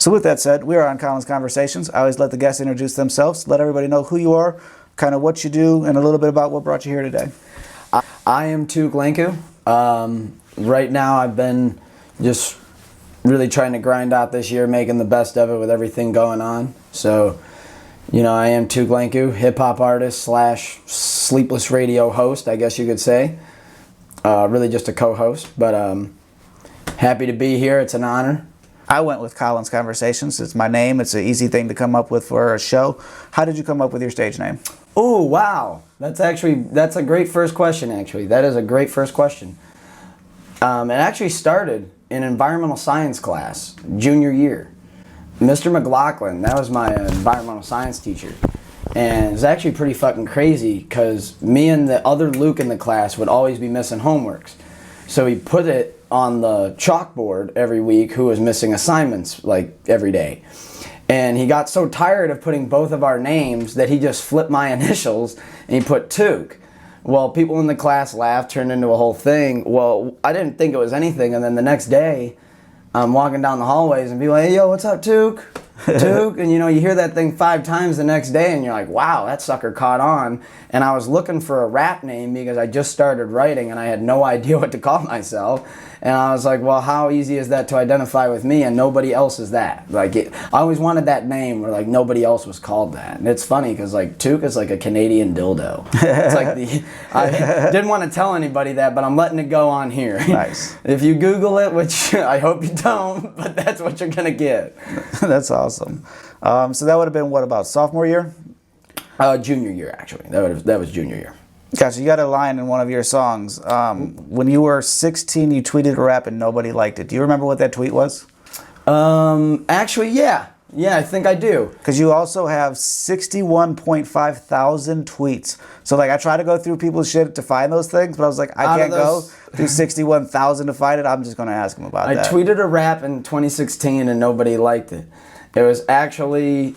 So with that said, we are on Colin's Conversations. I always let the guests introduce themselves, let everybody know who you are, kind of what you do, and a little bit about what brought you here today. I am Tuke Lenkku. Right now I've been just really trying to grind out this year, making the best of it with everything going on. So, you know, I am Tuke Lenkku, hip-hop artist / sleepless radio host, I guess you could say. Really just a co-host, but happy to be here. It's an honor. I went with Colin's Conversations. It's my name. It's an easy thing to come up with for a show. How did you come up with your stage name? Oh, wow. That's a great first question, actually. That is a great first question. It actually started in environmental science class, junior year. Mr. McLaughlin, that was my environmental science teacher. And it's actually pretty fucking crazy because me and the other Luke in the class would always be missing homeworks. So he put it on the chalkboard every week who was missing assignments like every day. And he got so tired of putting both of our names that he just flipped my initials and he put Tuke. Well, people in the class laughed, turned into a whole thing. Well, I didn't think it was anything, and then the next day I'm walking down the hallways and people like, hey, yo, what's up, Tuke? Tuke, and you know, you hear that thing 5 times the next day and you're like, wow, that sucker caught on. And I was looking for a rap name because I just started writing and I had no idea what to call myself. And I was like, well, how easy is that to identify with me? And nobody else is that. Like, I always wanted that name where like nobody else was called that. And it's funny because like Tuke is like a Canadian dildo. It's like I didn't want to tell anybody that, but I'm letting it go on here. Nice. If you Google it, which I hope you don't, but that's what you're gonna get. That's awesome. So that would have been what, about sophomore year? Junior year, actually. That was junior year. Gotcha. You got a line in one of your songs. When you were 16, you tweeted a rap and nobody liked it. Do you remember what that tweet was? Actually, yeah. Yeah, I think I do. Because you also have 61.5 thousand tweets. So, like, I try to go through people's shit to find those things, but I was like, I can't go through 61,000 to find it. I'm just going to ask him about that. I tweeted a rap in 2016 and nobody liked it. It was actually,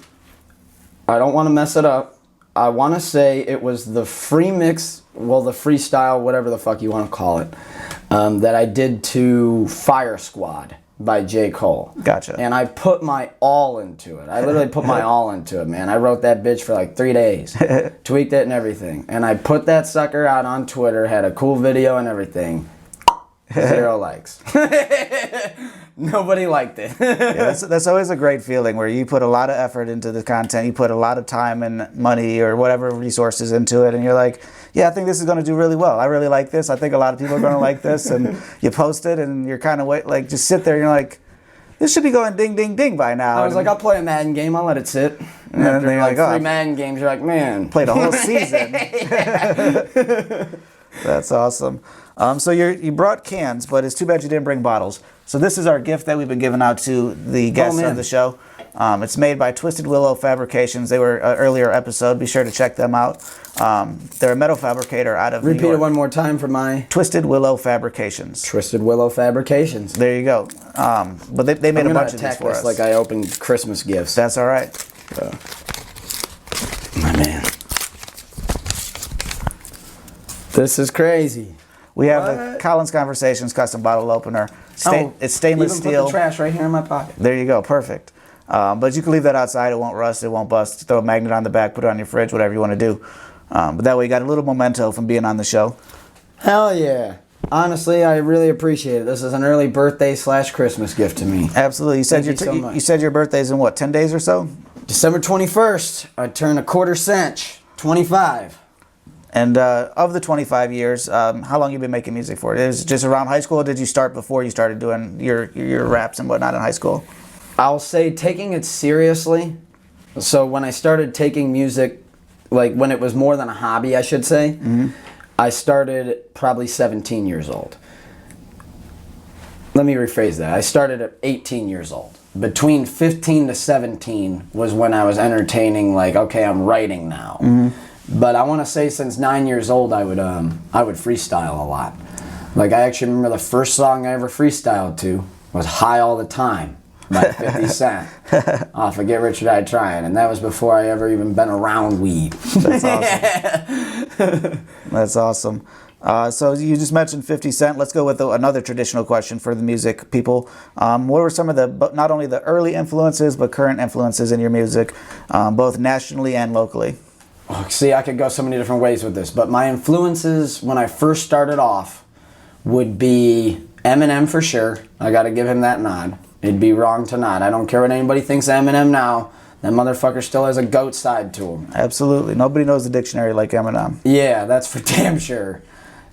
I don't want to mess it up. I want to say it was the free mix, well, the freestyle, whatever the fuck you want to call it, that I did to Fire Squad by J. Cole. Gotcha. And I put my all into it. I literally put my all into it, man. I wrote that bitch for like 3 days, tweaked it and everything. And I put that sucker out on Twitter, had a cool video and everything. 0 likes. Nobody liked it. Yeah, that's always a great feeling where you put a lot of effort into the content, you put a lot of time and money or whatever resources into it, and you're like, yeah, I think this is going to do really well. I really like this. I think a lot of people are going to like this, and you post it, and you're kind of like just sit there, and you're like, this should be going ding, ding, ding by now. I was like, I'll play a Madden game. I'll let it sit. And after like 3 Madden games, you're like, man. Played a whole season. That's awesome. So you brought cans, but it's too bad you didn't bring bottles. So this is our gift that we've been giving out to the guests of the show. It's made by Twisted Willow Fabrications. They were an earlier episode. Be sure to check them out. They're a metal fabricator out of New York. Repeat it one more time for my... Twisted Willow Fabrications. Twisted Willow Fabrications. There you go. But they made a bunch of these for us. Like I opened Christmas gifts. That's all right. My man. This is crazy. We have the Colin's Conversations custom bottle opener. It's stainless steel. Put the trash right here in my pocket. There you go. Perfect. But you can leave that outside. It won't rust. It won't bust. Throw a magnet on the back. Put it on your fridge. Whatever you want to do. But that way you got a little memento from being on the show. Hell yeah. Honestly, I really appreciate it. This is an early birthday / Christmas gift to me. Absolutely. You said your birthday's in what, 10 days or so? December 21st. I turn a quarter century. 25. And of the 25 years, how long you been making music for? Is it just around high school, or did you start before you started doing your raps and whatnot in high school? I'll say taking it seriously. So when I started taking music, like when it was more than a hobby, I should say, I started probably 17 years old. Let me rephrase that. I started at 18 years old. Between 15 to 17 was when I was entertaining, like, okay, I'm writing now. But I want to say since 9 years old, I would freestyle a lot. Like, I actually remember the first song I ever freestyled to was High All the Time by 50 Cent off of Get Rich or Die Trying. And that was before I ever even been around weed. That's awesome. That's awesome. So you just mentioned 50 Cent. Let's go with another traditional question for the music people. What were some of not only the early influences, but current influences in your music, both nationally and locally? Oh, see, I could go so many different ways with this, but my influences when I first started off would be Eminem for sure. I got to give him that nod. It'd be wrong to not. I don't care what anybody thinks of Eminem now. That motherfucker still has a goat side to him. Absolutely. Nobody knows the dictionary like Eminem. Yeah, that's for damn sure.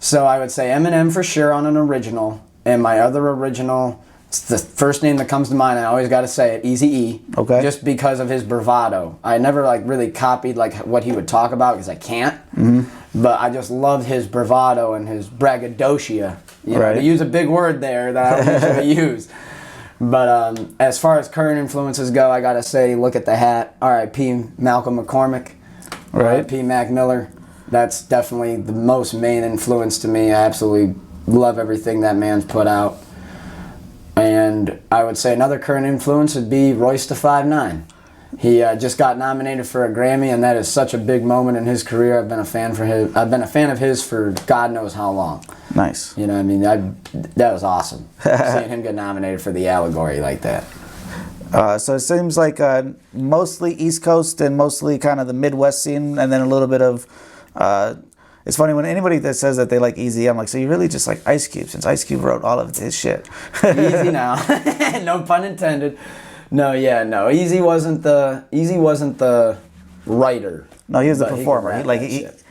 So I would say Eminem for sure on an original. And my other original, it's the first name that comes to mind, I always got to say it, Eazy-E. Okay. Just because of his bravado. I never really copied what he would talk about because I can't. Mm-hmm. But I just loved his bravado and his braggadocio. You know, to use a big word there that I don't usually use. But as far as current influences go, I gotta say, look at the hat. R.I.P. Malcolm McCormick. Right. R.I.P. Mac Miller. That's definitely the most main influence to me. I absolutely love everything that man's put out. And I would say another current influence would be Royce da 5'9". He just got nominated for a Grammy, and that is such a big moment in his career. I've been a fan of his for God knows how long. Nice. You know, I mean, that was awesome. Seeing him get nominated for the Allegory like that. So it seems like mostly East Coast and mostly kind of the Midwest scene, and then a little bit of. It's funny when anybody that says that they like Easy, I'm like, so you really just like Ice Cube, since Ice Cube wrote all of his shit. Easy now, no pun intended. No, Easy wasn't the writer. No, he was the performer.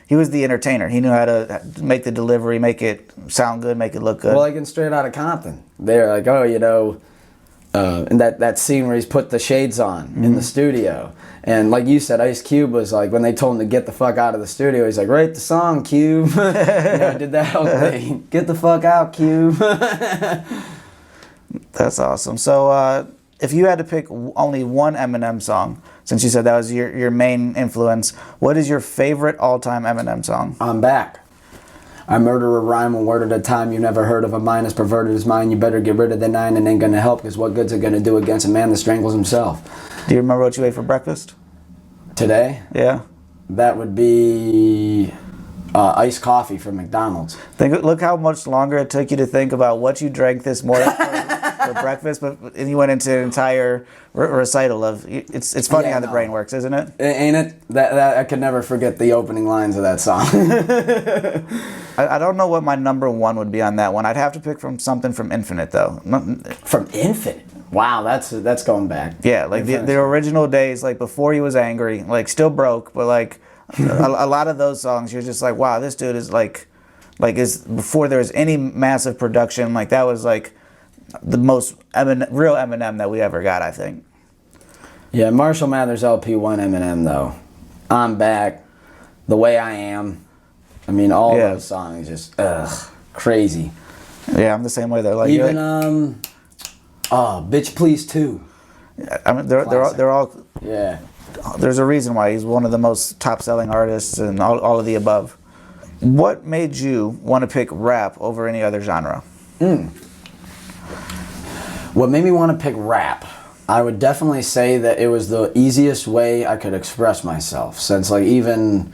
He was the entertainer. He knew how to make the delivery, make it sound good, make it look good. Well, like in Straight Outta Compton, they're like, oh, you know, and that scene where he's put the shades on in the studio, and like you said, Ice Cube was like, when they told him to get the fuck out of the studio, he's like, write the song, Cube. Did that whole thing. Get the fuck out, Cube. That's awesome. So if you had to pick only one Eminem song, since you said that was your main influence, what is your favorite all-time Eminem song? I'm back. I murder a rhyme one word at a time. You never heard of a mind as perverted as mine. You better get rid of the 9 and ain't gonna help, because what good's it gonna do against a man that strangles himself? Do you remember what you ate for breakfast? Today? Yeah. That would be iced coffee from McDonald's. Look how much longer it took you to think about what you drank this morning for breakfast, and you went into an entire recital of. It's funny how the brain works, isn't it? Ain't it? That I could never forget the opening lines of that song. I don't know what my number one would be on that one. I'd have to pick from something from Infinite though. From Infinite. Wow, that's going back. Yeah, like the original days, like before he was angry, like still broke, but like a lot of those songs, you're just like, wow, this dude is like is before there was any massive production, like that was like the most real Eminem that we ever got, I think. Yeah, Marshall Mathers LP1 Eminem though. I'm Back, The Way I Am. I mean, all those songs just crazy. Yeah, I'm the same way though. Like even Bitch Please too. I mean, they're all. Yeah. There's a reason why he's one of the most top-selling artists and all of the above. What made you want to pick rap over any other genre? What made me want to pick rap? I would definitely say that it was the easiest way I could express myself. Since even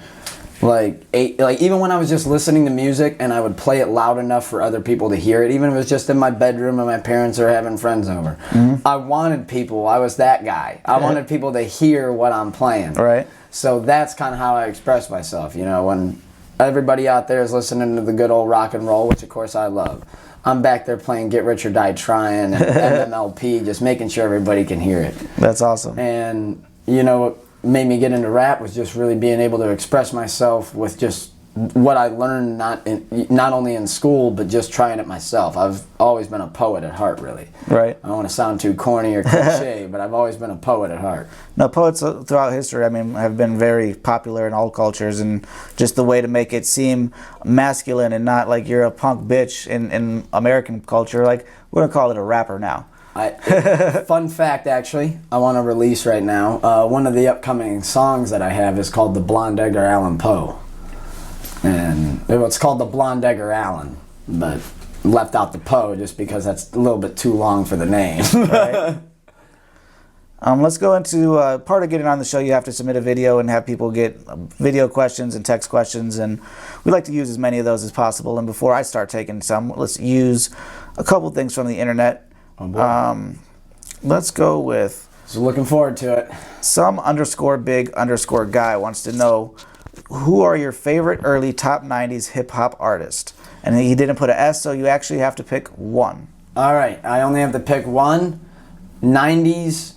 when I was just listening to music and I would play it loud enough for other people to hear it, even if it was just in my bedroom and my parents are having friends over. I was that guy. I wanted people to hear what I'm playing. Right. So that's kind of how I express myself. You know, when everybody out there is listening to the good old rock and roll, which of course I love, I'm back there playing Get Rich or Die Trying and MMLP, just making sure everybody can hear it. That's awesome. And, you know, what made me get into rap was just really being able to express myself with just what I learned not only in school, but just trying it myself. I've always been a poet at heart, really. Right. I don't want to sound too corny or cliche, but I've always been a poet at heart. No, poets throughout history, I mean, have been very popular in all cultures, and just the way to make it seem masculine and not like you're a punk bitch in American culture, like, we're going to call it a rapper now. Fun fact, actually, I want to release right now. One of the upcoming songs that I have is called The Blonde Edgar Allan Poe. And it's called The Blonde Edgar Allan, but left out the Poe just because that's a little bit too long for the name. Right. Let's go into part of getting on the show. You have to submit a video and have people get video questions and text questions, and we like to use as many of those as possible. And before I start taking some, let's use a couple things from the internet. Oh boy. Let's go with So looking forward to it. some_big_guy wants to know, who are your favorite early top 90s hip hop artists? And he didn't put an S, so you actually have to pick one. All right, I only have to pick one. 90s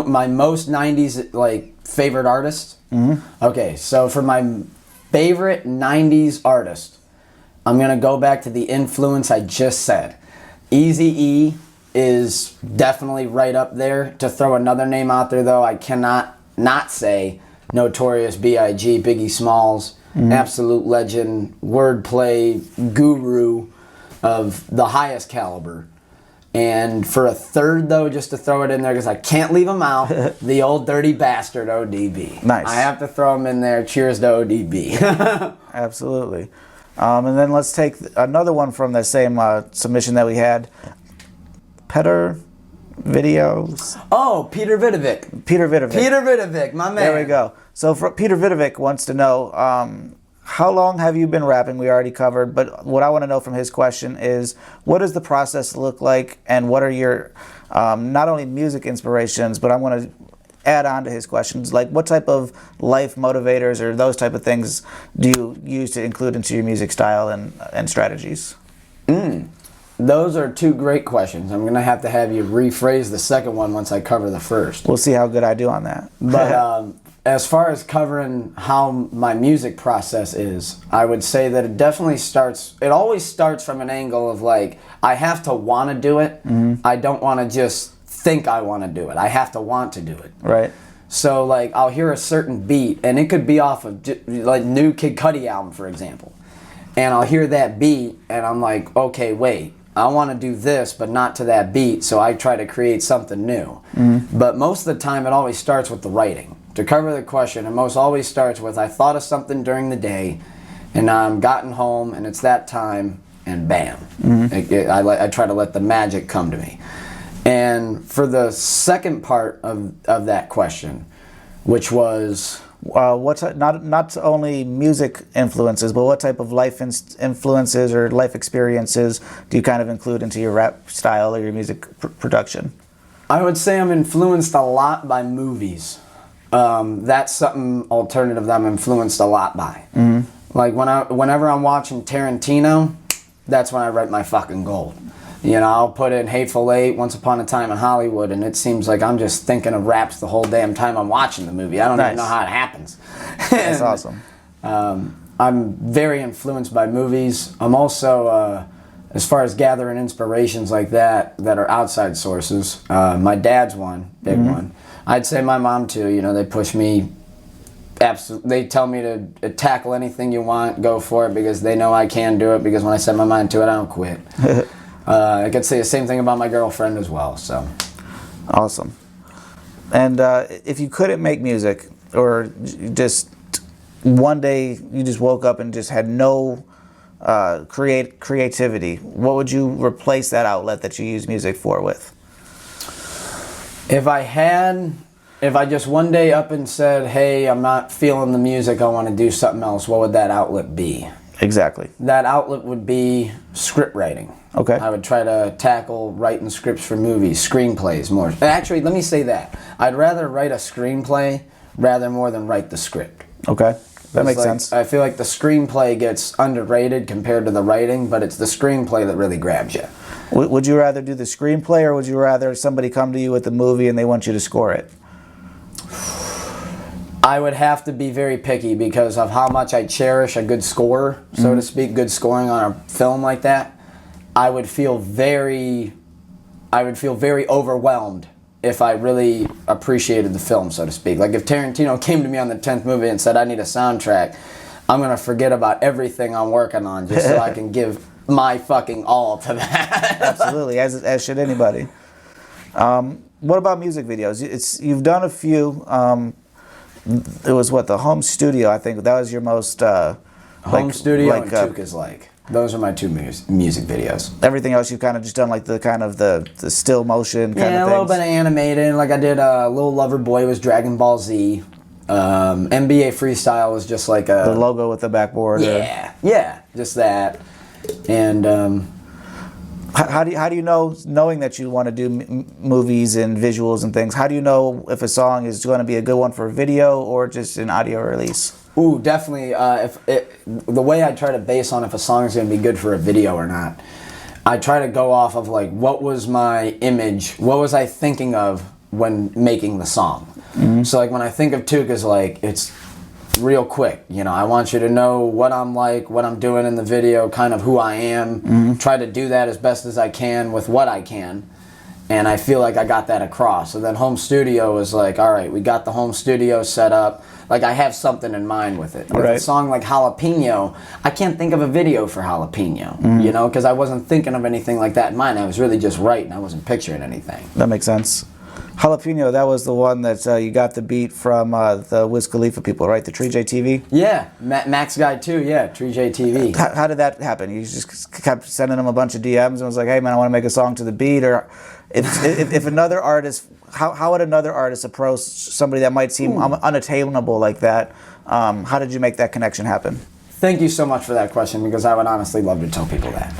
my most 90s like favorite artist. Okay, so for my favorite 90s artist, I'm gonna go back to the influence I just said. Eazy-E is definitely right up there. To throw another name out there though, I cannot not say Notorious B.I.G., Biggie Smalls, absolute legend, wordplay guru of the highest caliber. And for a third, though, just to throw it in there because I can't leave him out, the old dirty bastard ODB. Nice. I have to throw him in there. Cheers to ODB. Absolutely. And then let's take another one from the same submission that we had. Petter Videos. Oh, Peter Vidovic. Peter Vidovic. Peter Vidovic, my man. There we go. So Peter Vidovic wants to know, how long have you been rapping? We already covered, but what I want to know from his question is, what does the process look like, and what are your not only music inspirations, but I want to add on to his questions, like what type of life motivators or those type of things do you use to include into your music style and strategies? Those are two great questions. I'm going to have you rephrase the second one once I cover the first. We'll see how good I do on that. But as far as covering how my music process is, I would say that it always starts from an angle of like, I have to want to do it. I don't want to just think I want to do it. I have to want to do it. Right. So like, I'll hear a certain beat, and it could be off of like new Kid Cudi album, for example. And I'll hear that beat, and I'm like, okay, wait. I want to do this, but not to that beat, so I try to create something new. But most of the time, it always starts with the writing. To cover the question, it most always starts with, I thought of something during the day, and now I'm gotten home, and it's that time, and bam. I try to let the magic come to me. And for the second part of that question, which was... not only music influences, but what type of life influences or life experiences do you kind of include into your rap style or your music production? I would say I'm influenced a lot by movies. That's something alternative that I'm influenced a lot by. Like whenever I'm watching Tarantino, that's when I write my fucking gold. You know, I'll put in Hateful Eight, Once Upon a Time in Hollywood, and it seems like I'm just thinking of raps the whole damn time I'm watching the movie. I don't even know how it happens. That's awesome. I'm very influenced by movies. I'm also, as far as gathering inspirations like that are outside sources, my dad's one, big one. I'd say my mom too. You know, they push me. They tell me to tackle anything you want, go for it, because they know I can do it, because when I set my mind to it, I don't quit. I could say the same thing about my girlfriend as well. So, awesome. And if you couldn't make music, or just one day you just woke up and just had no creativity, what would you replace that outlet that you use music for with? If I just one day up and said, hey, I'm not feeling the music, I want to do something else, what would that outlet be? Exactly. That outlet would be script writing. Okay. I would try to tackle writing scripts for movies, screenplays more. Actually, let me say that. I'd rather write a screenplay more than write the script. Okay. That makes sense. I feel like the screenplay gets underrated compared to the writing, but it's the screenplay that really grabs you. Would you rather do the screenplay, or would you rather somebody come to you with the movie and they want you to score it? I would have to be very picky because of how much I cherish a good score, so to speak, good scoring on a film like that. I would feel very overwhelmed if I really appreciated the film, so to speak. Like if Tarantino came to me on the 10th movie and said, I need a soundtrack, I'm going to forget about everything I'm working on just so I can give my fucking all to that. Absolutely, as should anybody. What about music videos? You've done a few. It was the home studio, I think. That was your most... home studio and Tuke is like. Those are my two music videos. Everything else you've kind of just done like the still motion kind of things. A little bit of animated. Like I did Little Lover Boy was Dragon Ball Z. NBA Freestyle was just like the logo with the backboard. Yeah, just that. And how do you know, knowing that you want to do movies and visuals and things, how do you know if a song is going to be a good one for a video or just an audio release? Ooh, definitely. The way I try to base on if a song is going to be good for a video or not, I try to go off of like, what was my image? What was I thinking of when making the song? Mm-hmm. So like when I think of Tuke, is like, it's real quick. You know, I want you to know what I'm like, what I'm doing in the video, kind of who I am. Mm-hmm. Try to do that as best as I can with what I can. And I feel like I got that across. So then home studio was like, all right, we got the home studio set up. Like I have something in mind with it. With a song like Jalapeno, I can't think of a video for Jalapeno, you know, because I wasn't thinking of anything like that in mind. I was really just writing. I wasn't picturing anything. That makes sense. Jalapeno, that was the one that you got the beat from the Wiz Khalifa people, right? The Tree J TV? Yeah, Max Guy too, yeah, Tree J TV. How did that happen? You just kept sending them a bunch of DMs and was like, hey man, I want to make a song to the beat? Or if another artist, how would another artist approach somebody that might seem unattainable like that? How did you make that connection happen? Thank you so much for that question, because I would honestly love to tell people that.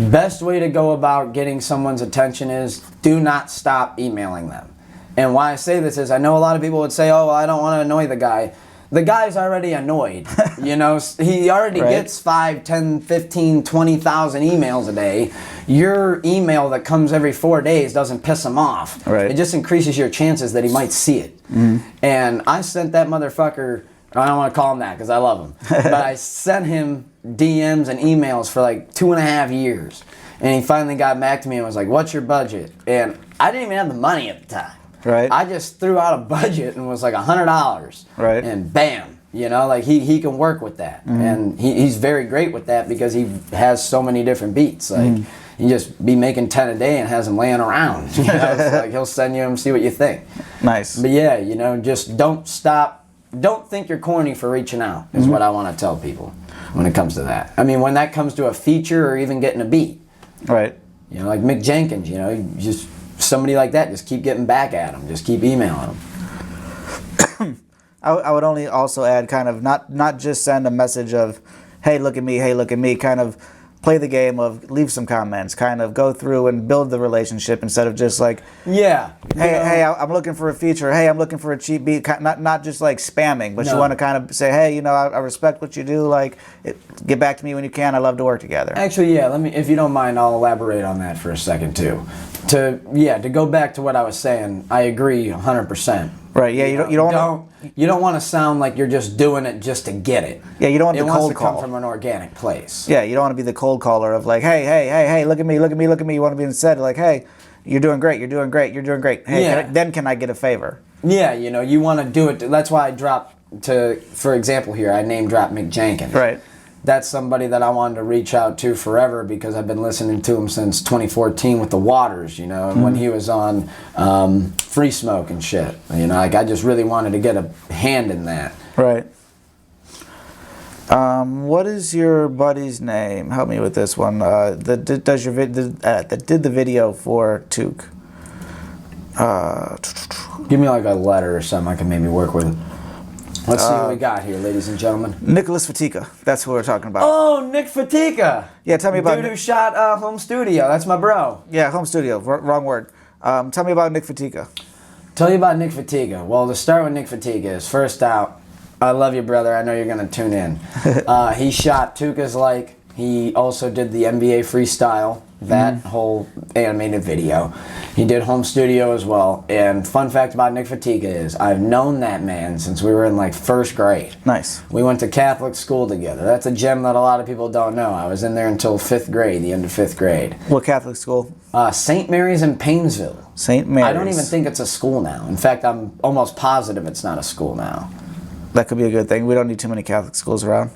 Best way to go about getting someone's attention is do not stop emailing them. And why I say this is I know a lot of people would say, oh, well, I don't want to annoy the guy. The guy's already annoyed. You know, he already gets 5, 10, 15, 20,000 emails a day. Your email that comes every 4 days doesn't piss him off. It just increases your chances that he might see it. And I sent that motherfucker, I don't want to call him that because I love him, but I sent him DMs and emails for like 2.5 years. And he finally got back to me and was like, what's your budget? And I didn't even have the money at the time. I just threw out a budget and was like $100. And bam, you know, like he can work with that. And he's very great with that because he has so many different beats. Like you just be making 10 a day and has them laying around. You know, it's like he'll send you them, see what you think. Nice. But yeah, you know, just don't stop. Don't think you're corny for reaching out is what I want to tell people when it comes to that. I mean, when that comes to a feature or even getting a beat. You know, like Mick Jenkins, you know, you just somebody like that, just keep getting back at them. Just keep emailing them. I would only also add kind of not just send a message of, hey, look at me, kind of play the game of leave some comments, kind of go through and build the relationship instead of just like, hey, I'm looking for a feature, hey, I'm looking for a cheap beat, not just like spamming, but you want to kind of say, hey, you know, I respect what you do, like, get back to me when you can, I love to work together. Actually, yeah, let me, if you don't mind, I'll elaborate on that for a second too. To go back to what I was saying, I agree 100%. Yeah, you don't want to sound like you're just doing it just to get it. Yeah, you don't want the cold call. It wants to come from an organic place. Yeah, you don't want to be the cold caller of like, hey, look at me. You want to be instead like, hey, you're doing great. Hey, then can I get a favor? Yeah, you know, you want to do it. That's why I dropped for example here, I name dropped Mick Jenkins. That's somebody that I wanted to reach out to forever because I've been listening to him since 2014 with the Waters, you know, and when he was on Free Smoke and shit. You know, like I just really wanted to get a hand in that. What is your buddy's name? Help me with this one. That did the video for Tuke. Give me like a letter or something I can maybe work with. Let's see what we got here, ladies and gentlemen. Nicholas Fatika. That's who we're talking about. Oh, Nick Fatika. Yeah, tell me about dude who shot Home Studio. That's my bro. Yeah, Home Studio. Wrong word. Tell me about Nick Fatika. Tell you about Nick Fatika. Well, to start with Nick Fatika is, first out, I love you, brother. I know you're going to tune in. He shot Tuke's Like. He also did the NBA Freestyle, that whole animated video. He did Home Studio as well. And fun fact about Nick Fatika is I've known that man since we were in like first grade. Nice. We went to Catholic school together. That's a gem that a lot of people don't know. I was in there until 5th grade, the end of 5th grade. What Catholic school? St. Mary's in Painesville. St. Mary's. I don't even think it's a school now. In fact, I'm almost positive it's not a school now. That could be a good thing. We don't need too many Catholic schools around.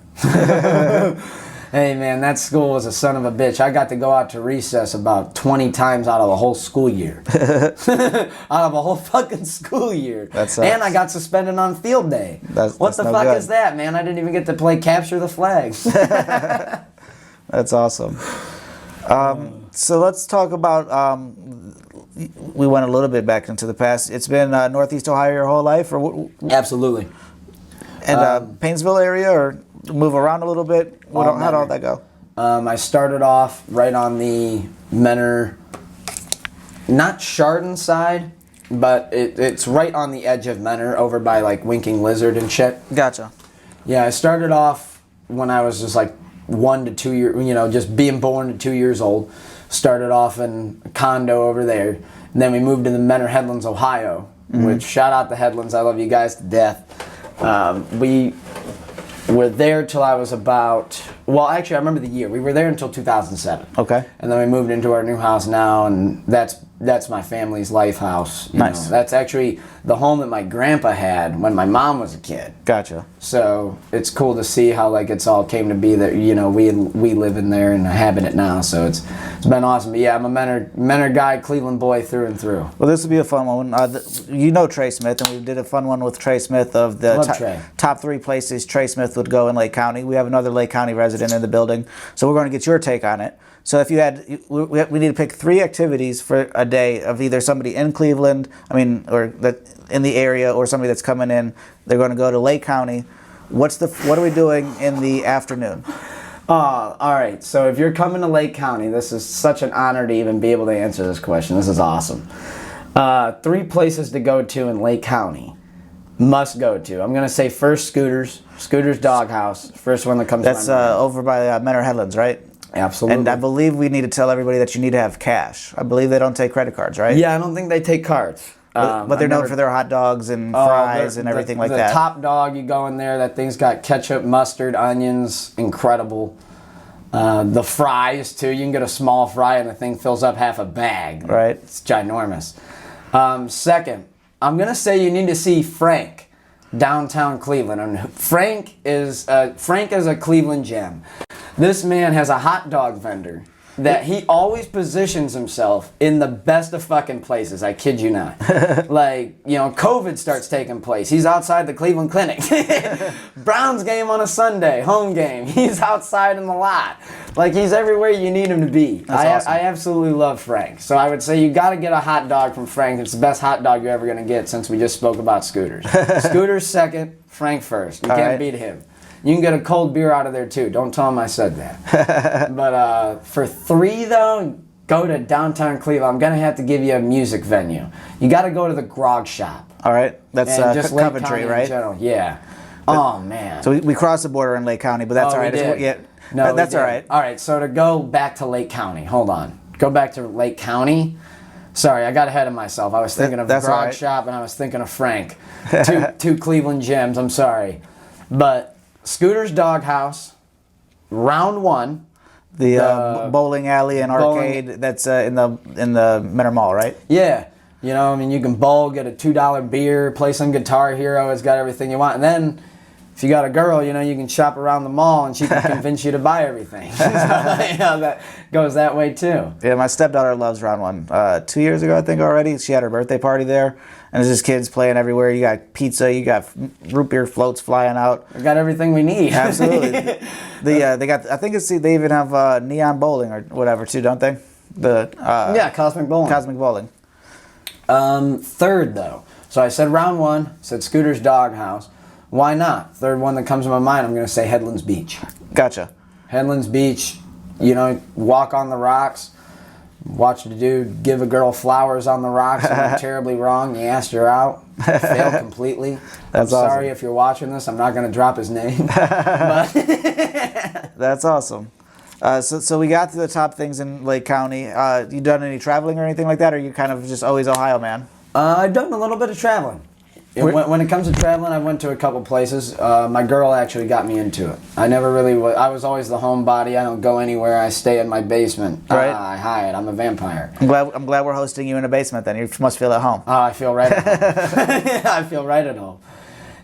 Hey man, that school was a son of a bitch. I got to go out to recess about 20 times out of a whole school year. Out of a whole fucking school year. That sucks. And I got suspended on field day. What the fuck is that, man? I didn't even get to play capture the flag. That's awesome. So let's talk about. We went a little bit back into the past. It's been Northeast Ohio your whole life, or Absolutely. and Painesville area, or move around a little bit. How'd all that go? I started off right on the Menor, not Chardon side, but it's right on the edge of Menor, over by like Winking Lizard and shit. Gotcha. Yeah, I started off when I was just like 1 to 2 years, just being born to 2 years old. Started off in a condo over there. And then we moved to the Menor Headlands, Ohio, which, shout out the Headlands, I love you guys to death. We were there till I was about, well, actually I remember the year. We were there until 2007. Okay. And then we moved into our new house now, and that's my family's life house. Nice. That's actually the home that my grandpa had when my mom was a kid. Gotcha. So it's cool to see how like it's all came to be that we live in there and inhabit it now. So it's been awesome. But yeah, I'm a Menor guy, Cleveland boy through and through. Well, this will be a fun one. You know Trey Smith, and we did a fun one with Trey Smith of the top 3 places Trey Smith would go in Lake County. We have another Lake County resident in the building, so we're going to get your take on it. So if you had, we need to pick 3 activities for a day of either somebody in Cleveland, or that in the area, or somebody that's coming in. They're going to go to Lake County. What are we doing in the afternoon? All right. So if you're coming to Lake County, this is such an honor to even be able to answer this question. This is awesome. 3 places to go to in Lake County. Must go to. I'm going to say first Scooter's Doghouse. First one that comes to my mind. That's over by Menor Headlands, right? Absolutely. And I believe we need to tell everybody that you need to have cash. I believe they don't take credit cards, right? Yeah, I don't think they take cards. But they're known for their hot dogs and fries and everything like that. The top dog, you go in there, that thing's got ketchup, mustard, onions, incredible. The fries, too. You can get a small fry and the thing fills up half a bag. Right. It's ginormous. Second, I'm going to say you need to see Frank, downtown Cleveland. And Frank is a Cleveland gem. This man has a hot dog vendor that he always positions himself in the best of fucking places. I kid you not. COVID starts taking place. He's outside the Cleveland Clinic. Browns game on a Sunday, home game. He's outside in the lot. Like, he's everywhere you need him to be. Awesome. I absolutely love Frank. So I would say you got to get a hot dog from Frank. It's the best hot dog you're ever going to get, since we just spoke about Scooters. Scooters second, Frank first. You can't beat him. You can get a cold beer out of there, too. Don't tell him I said that. But for 3, though, go to downtown Cleveland. I'm going to have to give you a music venue. You got to go to the Grog Shop. All right. That's just Coventry, right? Yeah. Oh, man. So we crossed the border in Lake County, but that's all right. That's all right. All right, so to go back to Lake County. Hold on. Go back to Lake County. Sorry, I got ahead of myself. I was thinking of the Grog Shop, and I was thinking of Frank. Two Cleveland gems. I'm sorry. But Scooter's Doghouse, round 1. The bowling alley and arcade that's in the Menor Mall, right? Yeah. You can bowl, get a $2 beer, play some Guitar Hero. It's got everything you want. And then if you got a girl, you can shop around the mall and she can convince you to buy everything. So, that goes that way too. Yeah, my stepdaughter loves round 1. 2 years ago, I think already, she had her birthday party there. And there's just kids playing everywhere. You got pizza, you got root beer floats flying out. We got everything we need. Absolutely. They got. I think they even have neon bowling or whatever too, don't they? Cosmic bowling. Cosmic bowling. Third though, so I said round 1. Said Scooter's Doghouse. Why not? Third one that comes to my mind, I'm going to say Headlands Beach. Gotcha. Headlands Beach. Walk on the rocks. Watch the dude give a girl flowers on the rocks. Went terribly wrong. You asked her out. Failed completely. That's I'm awesome. sorry if you're watching this. I'm not going to drop his name. But that's awesome. So we got to the top things in Lake County. You done any traveling or anything like that, or are you kind of just always Ohio man? I've done a little bit of traveling. When it comes to traveling, I went to a couple places. My girl actually got me into it. I never really was. I was always the homebody. I don't go anywhere. I stay in my basement. Right. I hide. I'm a vampire. I'm glad we're hosting you in a basement then. You must feel at home. I feel right at home. I feel right at home.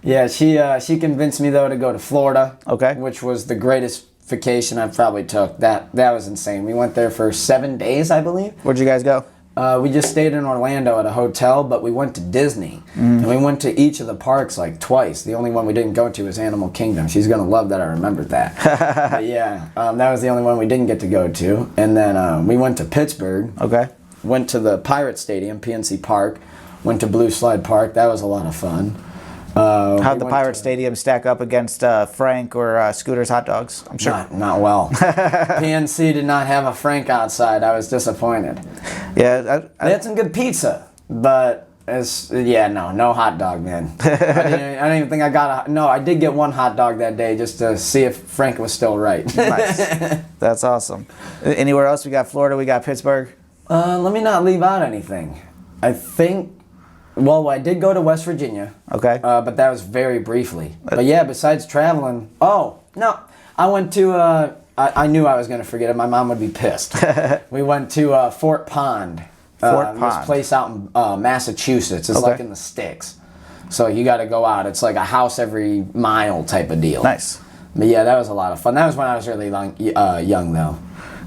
Yeah, she convinced me, though, to go to Florida. Okay. Which was the greatest vacation I've probably took. That was insane. We went there for 7 days, I believe. Where'd you guys go? We just stayed in Orlando at a hotel, but we went to Disney. And we went to each of the parks like twice. The only one we didn't go to was Animal Kingdom. She's going to love that I remembered that. But yeah, that was the only one we didn't get to go to. And then we went to Pittsburgh. Okay. Went to the Pirate Stadium, PNC Park. Went to Blue Slide Park. That was a lot of fun. How'd the Pirate Stadium stack up against Frank or Scooter's hot dogs? I'm sure. Not well. PNC did not have a Frank outside. I was disappointed. Yeah. They had some good pizza, but no hot dog, man. I don't even think I got no, I did get one hot dog that day just to see if Frank was still right. Nice. That's awesome. Anywhere else? We got Florida, we got Pittsburgh. Let me not leave out anything. I think, well, I did go to West Virginia. Okay. But that was very briefly. But yeah, besides traveling, I went to, I knew I was going to forget it. My mom would be pissed. We went to Fort Pond. This place out in Massachusetts. It's like in the sticks. So you got to go out. It's like a house every mile type of deal. Nice. But yeah, that was a lot of fun. That was when I was really young, though.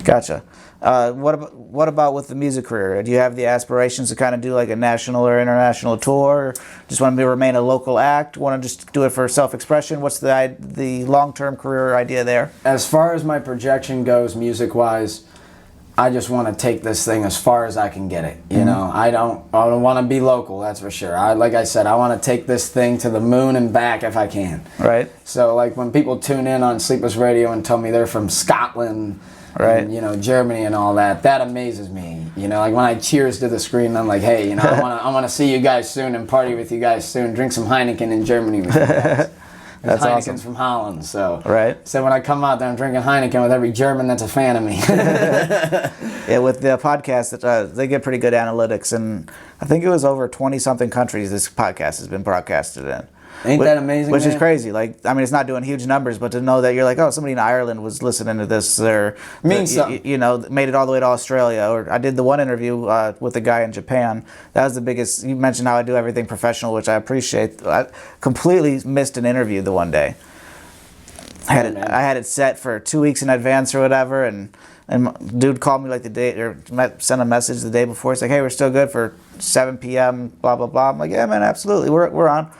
Gotcha. What about with the music career? Do you have the aspirations to kind of do like a national or international tour? Or just want to remain a local act? Want to just do it for self-expression? What's the long-term career idea there? As far as my projection goes, music-wise, I just want to take this thing as far as I can get it. You know, I don't want to be local. That's for sure. Like I said, I want to take this thing to the moon and back if I can. Right. So like when people tune in on Sleepless Radio and tell me they're from Scotland. Right. And, Germany and all that. That amazes me. Like when I cheers to the screen, I'm like, hey, I want to see you guys soon and party with you guys soon. Drink some Heineken in Germany with you guys. That's Heineken's awesome. from Holland, so. Right. So when I come out there, I'm drinking Heineken with every German that's a fan of me. Yeah, with the podcast, they get pretty good analytics, and I think it was over 20-something countries this podcast has been broadcasted in. Ain't that amazing, Which man? is crazy. Like, I mean, it's not doing huge numbers, but to know that you're like, oh, somebody in Ireland was listening to this, or means something. Made it all the way to Australia. Or I did the one interview with a guy in Japan. That was the biggest. You mentioned how I do everything professional, which I appreciate. I completely missed an interview the one day. I had it set for 2 weeks in advance or whatever, and dude called me like the day, or sent a message the day before. He's like, hey, we're still good for 7 p.m., blah, blah, blah. I'm like, yeah, man, absolutely. We're on.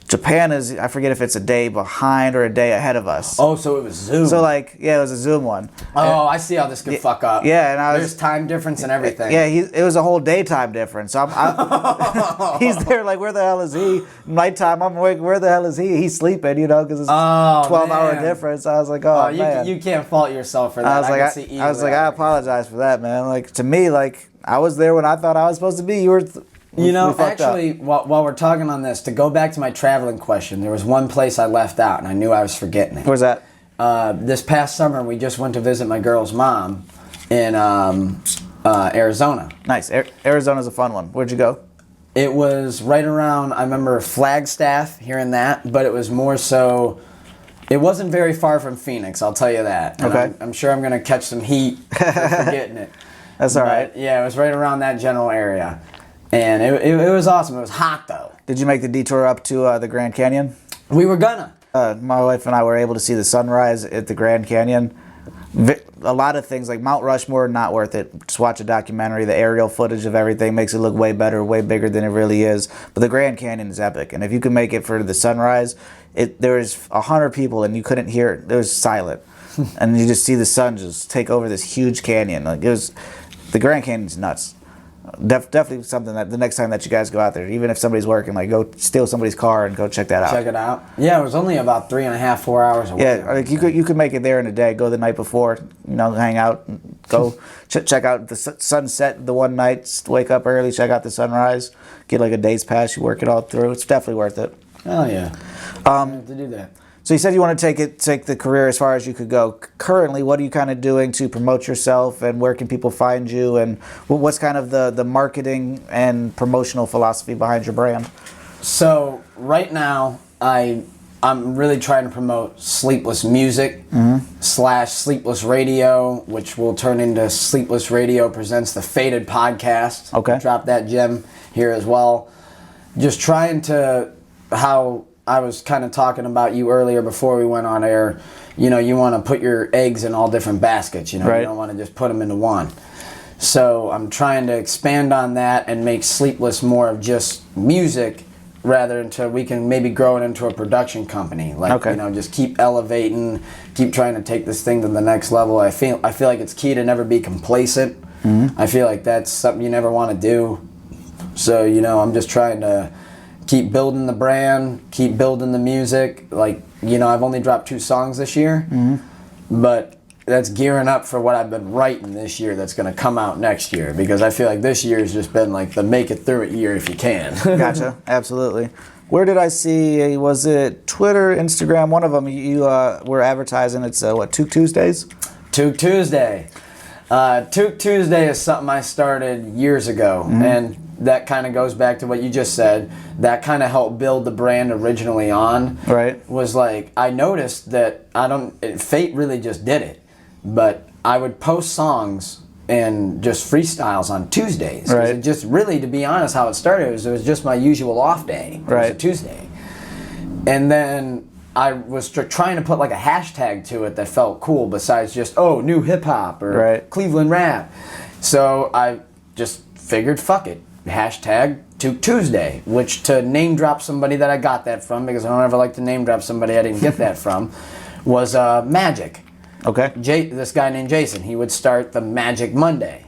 Japan is, I forget if it's a day behind or a day ahead of us. Oh, so it was Zoom. So it was a Zoom one. Oh, I see how this could fuck up. Yeah, and there's time difference and everything. Yeah, it was a whole daytime difference. So he's there like, where the hell is he? Nighttime, I'm like, where the hell is he? He's sleeping, because it's a 12-hour difference. I was like, man. You can't fault yourself for that. I was like, I apologize for that, man. Like, to me, like, I was there when I thought I was supposed to be. You were... Actually, while we're talking on this, to go back to my traveling question, there was one place I left out, and I knew I was forgetting it. Where's that? This past summer, we just went to visit my girl's mom in Arizona. Nice. Arizona's a fun one. Where'd you go? It was right around, I remember Flagstaff, hearing that, but it was more so... It wasn't very far from Phoenix, I'll tell you that. And okay. I'm sure I'm going to catch some heat for forgetting it. That's all right. Yeah, it was right around that general area. And it was awesome. It was hot, though. Did you make the detour up to the Grand Canyon? We were gonna. My wife and I were able to see the sunrise at the Grand Canyon. A lot of things like Mount Rushmore, not worth it. Just watch a documentary. The aerial footage of everything makes it look way better, way bigger than it really is. But the Grand Canyon is epic. And if you can make it for the sunrise, there was 100 people and you couldn't hear it. It was silent. And you just see the sun just take over this huge canyon. The Grand Canyon's nuts. Definitely something that the next time that you guys go out there, even if somebody's working, like go steal somebody's car and go check that out. Check it out. Yeah, it was only about 3.5, 4 hours away. Yeah, like you could make it there in a day. Go the night before, hang out, go check out the sunset the one night. Wake up early, check out the sunrise. Get like a day's pass. You work it all through. It's definitely worth it. Oh yeah. To do that. So you said you want to take the career as far as you could go. Currently, what are you kind of doing to promote yourself, and where can people find you, and what's kind of the marketing and promotional philosophy behind your brand? So right now, I'm really trying to promote Sleepless Music / Sleepless Radio, which will turn into Sleepless Radio Presents the Faded Podcast. Okay. Drop that gem here as well. Just trying to, how I was kind of talking about you earlier before we went on air, you want to put your eggs in all different baskets, Right. You don't want to just put them into one. So I'm trying to expand on that and make Sleepless more of just music rather until we can maybe grow it into a production company. Like, Okay. you know, just keep elevating, keep trying to take this thing to the next level. I feel like it's key to never be complacent. I feel like that's something you never want to do. So, you know, I'm just trying to keep building the brand, keep building the music. Like, you know, I've only dropped 2 songs this year, but that's gearing up for what I've been writing this year that's going to come out next year, because I feel like this year has just been like the make it through it year if you can. Gotcha. Absolutely. Where did I see, was it Twitter, Instagram, one of them, you were advertising, it's what, Tuke Tuesdays? Tuke Tuesday. Tuke Tuesday is something I started years ago, and that kind of goes back to what you just said. That kind of helped build the brand originally on. Right. Was like, I noticed that fate really just did it, but I would post songs and just freestyles on Tuesdays. 'Cause Right. It just really, to be honest, how it started was it was just my usual off day. It was a Right. Tuesday. And then I was trying to put like a hashtag to it that felt cool besides just, oh, new hip hop or Right. Cleveland rap. So I just figured, fuck it. Hashtag Tuke Tuesday, which to name drop somebody that I got that from, because I don't ever like to name drop somebody I didn't get that from, was Magic. Okay. This guy named Jason, he would start the Magic Monday.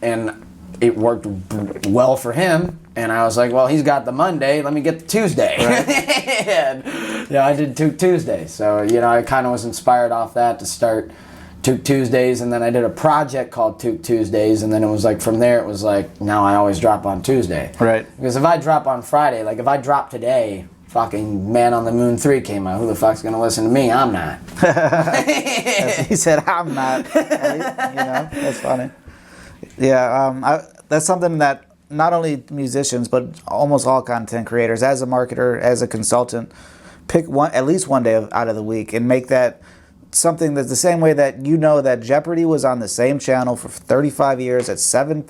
And it worked well for him. And I was like, well, he's got the Monday, let me get the Tuesday. And, yeah, I did Tuke Tuesday. So, you know, I kind of was inspired off that to start Tuke Tuesdays. And then I did a project called Tuke Tuesdays. And then it was like, from there, it was like, now I always drop on Tuesday. Right. Because if I drop on Friday, like if I drop today, fucking Man on the Moon 3 came out. Who the fuck's gonna listen to me? I'm not. He said, I'm not. You know, that's funny. Yeah, that's something that not only musicians, but almost all content creators, as a marketer, as a consultant, pick at least one day out of the week and make that something that's the same way that you know that Jeopardy was on the same channel for 35 years at 7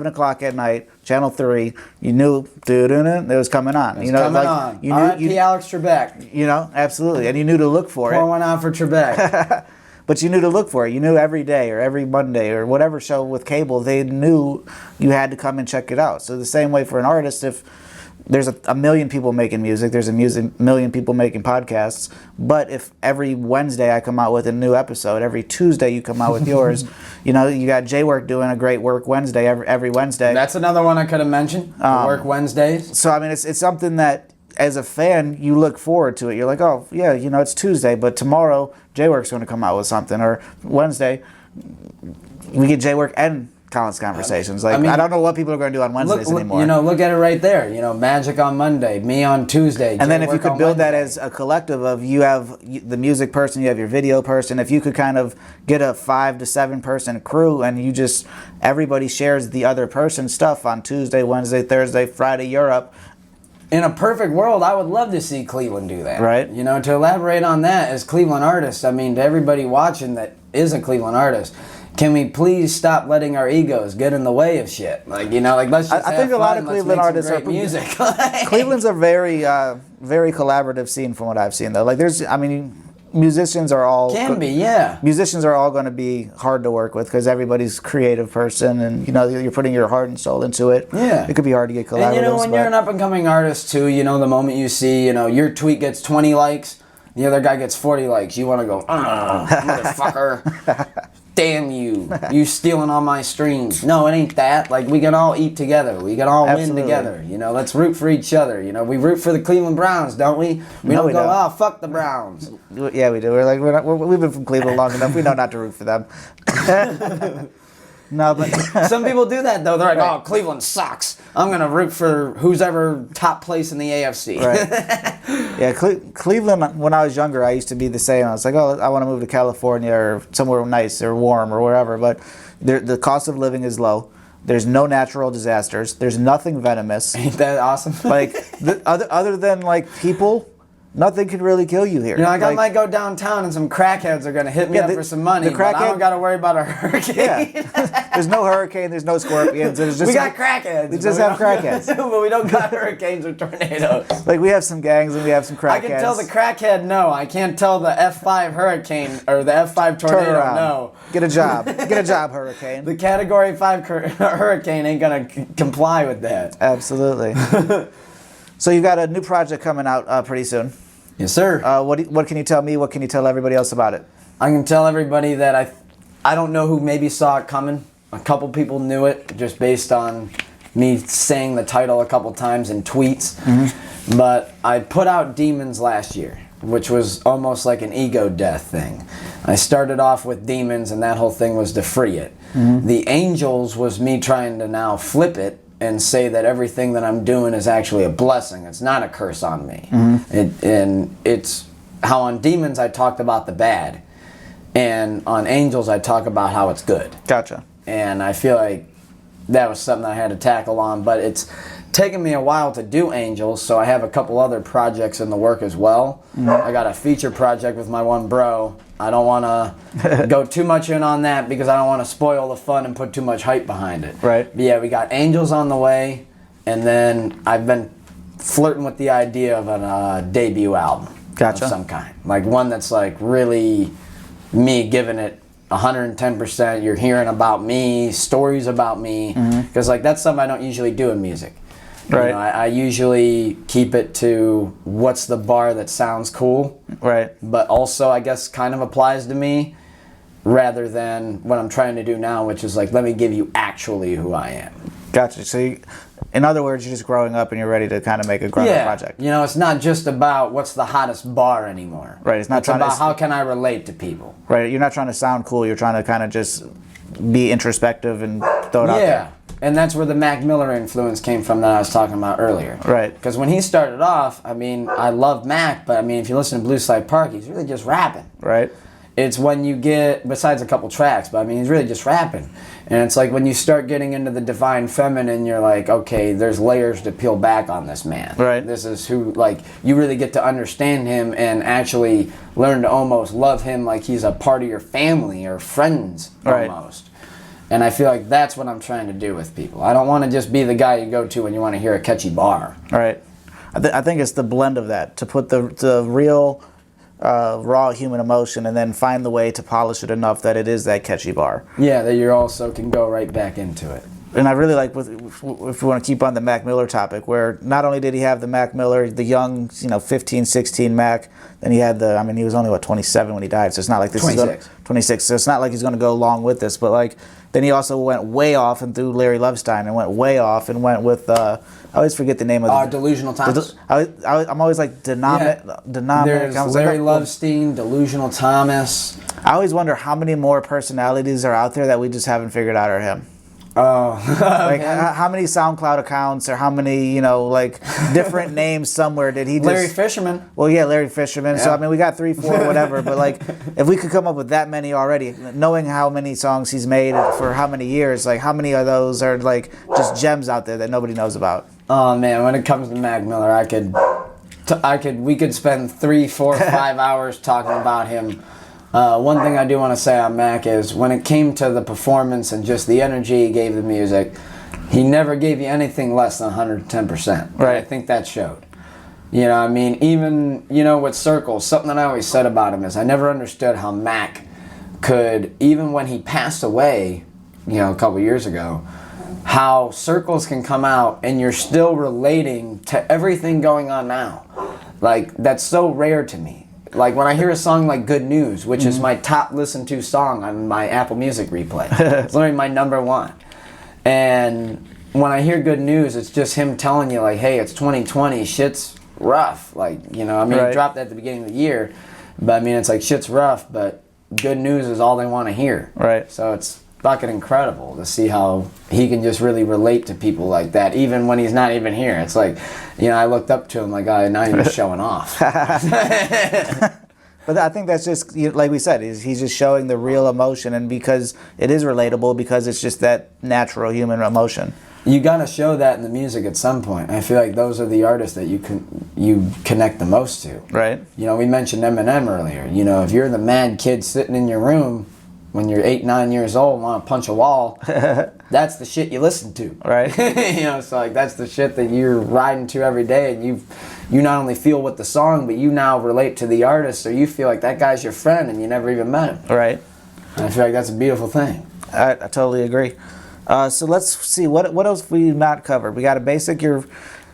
o'clock at night, Channel 3. You knew it was coming on. It's coming on. You R.I.P. Alex Trebek. You know, absolutely. And you knew to look for Pour it. one out for Trebek. But you knew to look for it. You knew every day or every Monday or whatever show with cable, they knew you had to come and check it out. So the same way for an artist, if there's a million people making music, there's a million people making podcasts, but if every Wednesday I come out with a new episode, every Tuesday you come out with yours, you know, you got J-Work doing a great Work Wednesday every Wednesday. That's another one I could have mentioned, Work Wednesdays. So, I mean, it's something that, as a fan, you look forward to it. You're like, oh, yeah, you know, it's Tuesday, but tomorrow J-Work's going to come out with something, or Wednesday we get J-Work and Colin's Conversations. Like, I don't know what people are going to do on Wednesdays anymore. You know, look at it right there. You know, Magic on Monday, me on Tuesday. And then if you J-Work could on build that Wednesday. as a collective of, you have the music person, you have your video person, if you could kind of get a 5 to 7 person crew and you just, everybody shares the other person's stuff on Tuesday, Wednesday, Thursday, Friday, you're up. In a perfect world, I would love to see Cleveland do that. Right. You know, to elaborate on that, as Cleveland artists, I mean, to everybody watching that is a Cleveland artist, can we please stop letting our egos get in the way of shit? Like, you know, like, let's just I think a lot of Cleveland artists are music. Cleveland's a very, very collaborative scene from what I've seen, though. Like, musicians are all musicians are all going to be hard to work with because everybody's a creative person, and you know you're putting your heart and soul into it. Yeah, it could be hard to get collaborative. And you know, when you're an up and coming artist too, you know, the moment you see, you know, your tweet gets 20 likes, the other guy gets 40 likes, you want to go, motherfucker. Damn you! You stealing all my streams. No, it ain't that. Like, we can all eat together. We can all win together. You know, let's root for each other. You know, we root for the Cleveland Browns, don't we? We don't go, oh, fuck the Browns. Yeah, we do. We've been from Cleveland long enough. We know not to root for them. No, but some people do that though. They're like, "Oh, Cleveland sucks. I'm gonna root for who's ever top place in the AFC." Right. Yeah, Cleveland. When I was younger, I used to be the same. I was like, "Oh, I want to move to California or somewhere nice or warm or wherever." But the cost of living is low. There's no natural disasters. There's nothing venomous. Ain't that awesome? Like other than like people, nothing can really kill you here. You know, I might go downtown and some crackheads are going to hit me up for some money, but I don't got to worry about a hurricane. Yeah. There's no hurricane, there's no scorpions. There's just we got crackheads. We just have crackheads. But we don't got hurricanes or tornadoes. Like, we have some gangs and we have some crackheads. I can tell the crackhead no. I can't tell the F5 hurricane or the F5 tornado no. Get a job. Get a job, hurricane. The Category 5 hurricane ain't going to comply with that. Absolutely. So you've got a new project coming out pretty soon. Yes, sir. What can you tell me? What can you tell everybody else about it? I can tell everybody that I don't know who maybe saw it coming. A couple people knew it just based on me saying the title a couple times in tweets. Mm-hmm. But I put out Demons last year, which was almost like an ego death thing. I started off with Demons, and that whole thing was to free it. Mm-hmm. The Angels was me trying to now flip it and say that everything that I'm doing is actually a blessing. It's not a curse on me. Mm-hmm. And it's how on Demons I talked about the bad, and on Angels I talk about how it's good. Gotcha. And I feel like that was something I had to tackle on, but it's taken me a while to do Angels, so I have a couple other projects in the work as well. Mm-hmm. I got a feature project with my one bro. I don't want to go too much in on that because I don't want to spoil the fun and put too much hype behind it. Right. But yeah, we got Angels on the way, and then I've been flirting with the idea of a debut album. Gotcha. Of some kind. Like one that's like really me giving it 110%. You're hearing about me, stories about me, because like that's something I don't usually do in music. Right. You know, I usually keep it to what's the bar that sounds cool. Right. But also, I guess, kind of applies to me rather than what I'm trying to do now, which is like, let me give you actually who I am. Gotcha. So, in other words, you're just growing up and you're ready to kind of make a grown-up project. You know, it's not just about what's the hottest bar anymore. Right. It's about how can I relate to people. Right. You're not trying to sound cool. You're trying to kind of just be introspective and throw it out there. Yeah. And that's where the Mac Miller influence came from that I was talking about earlier. Right. Because when he started off, I mean, I love Mac, but I mean, if you listen to Blue Slide Park, he's really just rapping. Right. It's when you get, besides a couple tracks, but I mean, he's really just rapping. And it's like when you start getting into the divine feminine, you're like, okay, there's layers to peel back on this man. Right. This is who, like, you really get to understand him and actually learn to almost love him like he's a part of your family or friends almost. Right. And I feel like that's what I'm trying to do with people. I don't want to just be the guy you go to when you want to hear a catchy bar. Right. I think it's the blend of that, to put the real raw human emotion and then find the way to polish it enough that it is that catchy bar. Yeah, that you also can go right back into it. And I really like, if we want to keep on the Mac Miller topic, where not only did he have the Mac Miller, the young, 15, 16 Mac, then he had he was only, 27 when he died, so it's not like this 26. is 26, so it's not like he's going to go along with this, but like, then he also went way off and threw Larry Lovestein and went way off and went with, I always forget the name of the... Delusional Thomas. I'm always like, There's like, Larry Lovestein, Delusional Thomas. I always wonder how many more personalities are out there that we just haven't figured out are him. Oh. Like, how many SoundCloud accounts or how many, different names somewhere did he just... Larry Fisherman. Well, yeah, Larry Fisherman. Yeah. So, we got 3, 4, whatever. But, like, if we could come up with that many already, knowing how many songs he's made for how many years, like, how many of those are, like, just gems out there that nobody knows about? Oh, man, when it comes to Mac Miller, we could spend 3, 4, 5 hours talking about him. One thing I do want to say on Mac is when it came to the performance and just the energy he gave the music, he never gave you anything less than 110%. Right. I think that showed. Even, with Circles, something that I always said about him is I never understood how Mac could, even when he passed away, a couple years ago, how Circles can come out and you're still relating to everything going on now. Like, that's so rare to me. Like when I hear a song like Good News, which is my top listened to song on my Apple Music replay. It's literally my number one. And when I hear Good News, it's just him telling you like, hey, it's 2020, shit's rough. Like, He dropped that at the beginning of the year. But it's like shit's rough, but good news is all they want to hear. Right. So it's fucking incredible to see how he can just really relate to people like that, even when he's not even here. It's like, I looked up to him like, oh, now you're just showing off. But I think that's just, like we said, he's just showing the real emotion, and because it is relatable, because it's just that natural human emotion. You gotta show that in the music at some point. I feel like those are the artists that you connect the most to. Right. You know, we mentioned Eminem earlier. You know, if you're the mad kid sitting in your room when you're 8, 9 years old and want to punch a wall, that's the shit you listen to. Right. You know, so like that's the shit that you're riding to every day, and you not only feel with the song, but you now relate to the artist, so you feel like that guy's your friend and you never even met him. Right. And I feel like that's a beautiful thing. I totally agree. So let's see, what else we not covered? We got a basic, you're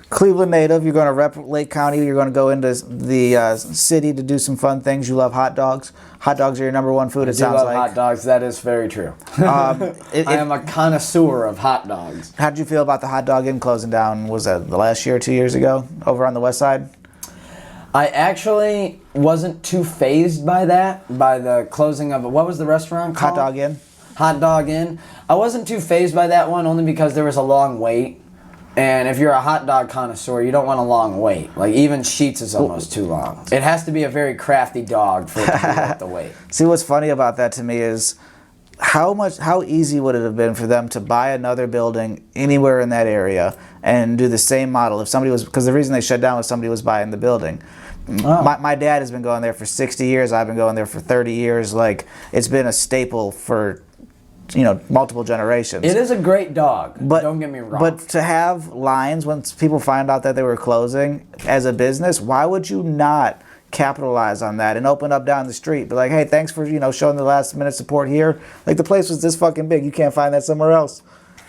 Cleveland native, you're going to rep Lake County, you're going to go into the city to do some fun things. You love hot dogs. Hot dogs are your number one food, it sounds like. I love hot dogs, that is very true. I am a connoisseur of hot dogs. How did you feel about the Hot Dog Inn closing down, was that the last year or 2 years ago, over on the west side? I actually wasn't too fazed by that, by the closing of it. What was the restaurant called? Hot Dog Inn. Hot Dog Inn. I wasn't too fazed by that one, only because there was a long wait. And if you're a hot dog connoisseur, you don't want a long wait. Like, even Sheets is almost too long. It has to be a very crafty dog for it to be worth the wait. See, what's funny about that to me is how easy would it have been for them to buy another building anywhere in that area and do the same model if somebody was, because the reason they shut down was somebody was buying the building. Oh. My dad has been going there for 60 years. I've been going there for 30 years. Like, it's been a staple for, you know, multiple generations. It is a great dog, but don't get me wrong. But to have lines when people find out that they were closing as a business, why would you not capitalize on that and open up down the street? Be like, hey, thanks for, you know, showing the last minute support here. Like, the place was this fucking big. You can't find that somewhere else.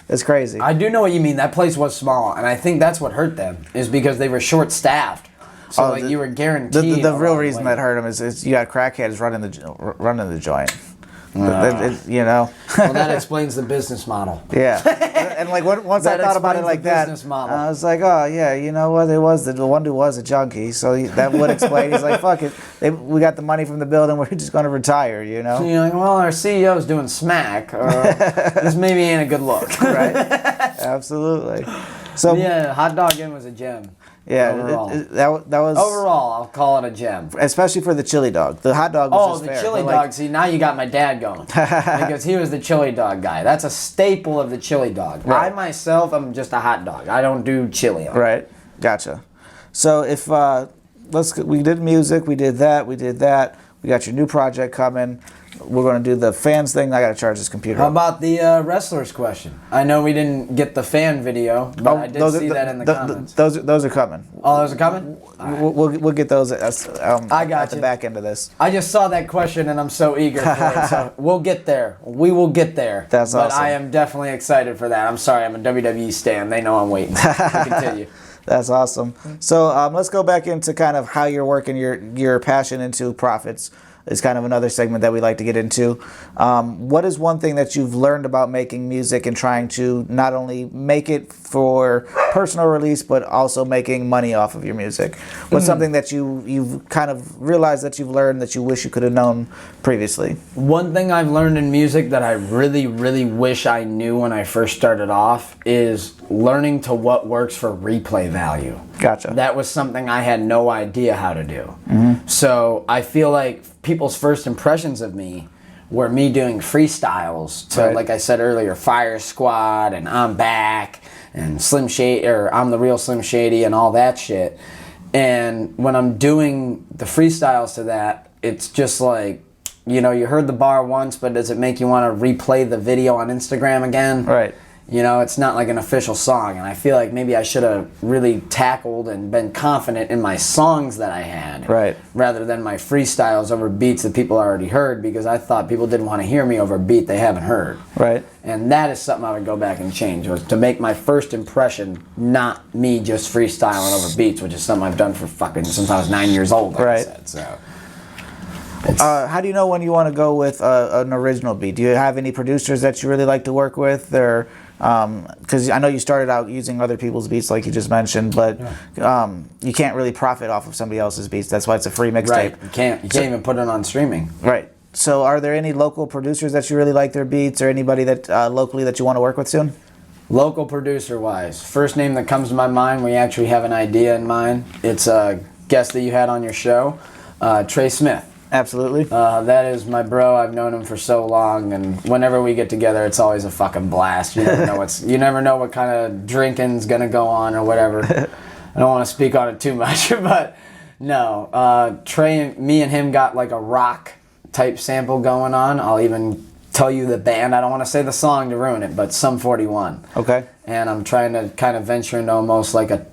It's crazy. I do know what you mean. That place was small, and I think that's what hurt them, is because they were short-staffed. So like you were guaranteed. The real reason that hurt them is you got crackheads running the joint. You know. Well, that explains the business model. Yeah, and like once I thought about it like that, I was like, oh yeah, you know what? It was the one dude was a junkie, so that would explain. He's like, fuck it, we got the money from the building. We're just going to retire, you know. So you're like, well, our CEO's doing smack. This maybe ain't a good look, right? Absolutely. So yeah, Hot Dog Inn was a gem. Yeah, that was overall. I'll call it a gem, especially for the chili dog. The hot dog was just fair. Oh, the chili dog. See, now you got my dad going because he was the chili dog guy. That's a staple of the chili dog. Right. I myself am just a hot dog. I don't do chili on it. Right, gotcha. So if we did music, we did that. We got your new project coming. We're going to do the fans thing. I got to charge this computer. How about the wrestlers question? I know we didn't get the fan video, but I did see that in the comments. Those are coming. Oh, those are coming? We'll get those at the back end of this. I just saw that question and I'm so eager for it. So we'll get there. We will get there. That's awesome. But I am definitely excited for that. I'm sorry, I'm a WWE stan. They know I'm waiting. Continue. That's awesome. So let's go back into kind of how you're working your passion into profits. Is kind of another segment that we like to get into. What is one thing that you've learned about making music and trying to not only make it for personal release, but also making money off of your music? What's something that you've kind of realized that you've learned that you wish you could have known previously? One thing I've learned in music that I really, really wish I knew when I first started off is learning to what works for replay value. Gotcha. That was something I had no idea how to do. Mm-hmm. So I feel like people's first impressions of me were me doing freestyles to, like I said earlier, Fire Squad and I'm Back and Slim Shady, or I'm the Real Slim Shady and all that shit. And when I'm doing the freestyles to that, it's just like, you know, you heard the bar once, but does it make you want to replay the video on Instagram again? Right. You know, it's not like an official song, and I feel like maybe I should have really tackled and been confident in my songs that I had, right, rather than my freestyles over beats that people already heard, because I thought people didn't want to hear me over a beat they haven't heard. Right. And that is something I would go back and change, was to make my first impression not me just freestyling over beats, which is something I've done for fucking since I was 9 years old, like I said, so... how do you know when you want to go with an original beat? Do you have any producers that you really like to work with, or because I know you started out using other people's beats, like you just mentioned, but you can't really profit off of somebody else's beats. That's why it's a free mixtape. Right. You can't even put it on streaming. Right. So, are there any local producers that you really like their beats, or anybody that locally that you want to work with soon? Local producer-wise, first name that comes to my mind, we actually have an idea in mind. It's a guest that you had on your show, Trey Smith. Absolutely. That is my bro. I've known him for so long, and whenever we get together, it's always a fucking blast. You never know you never know what kind of drinking's gonna go on or whatever. I don't want to speak on it too much, but no. Trey, me and him got like a rock type sample going on. I'll even tell you the band. I don't want to say the song to ruin it, but Sum 41. Okay. And I'm trying to kind of venture into almost like a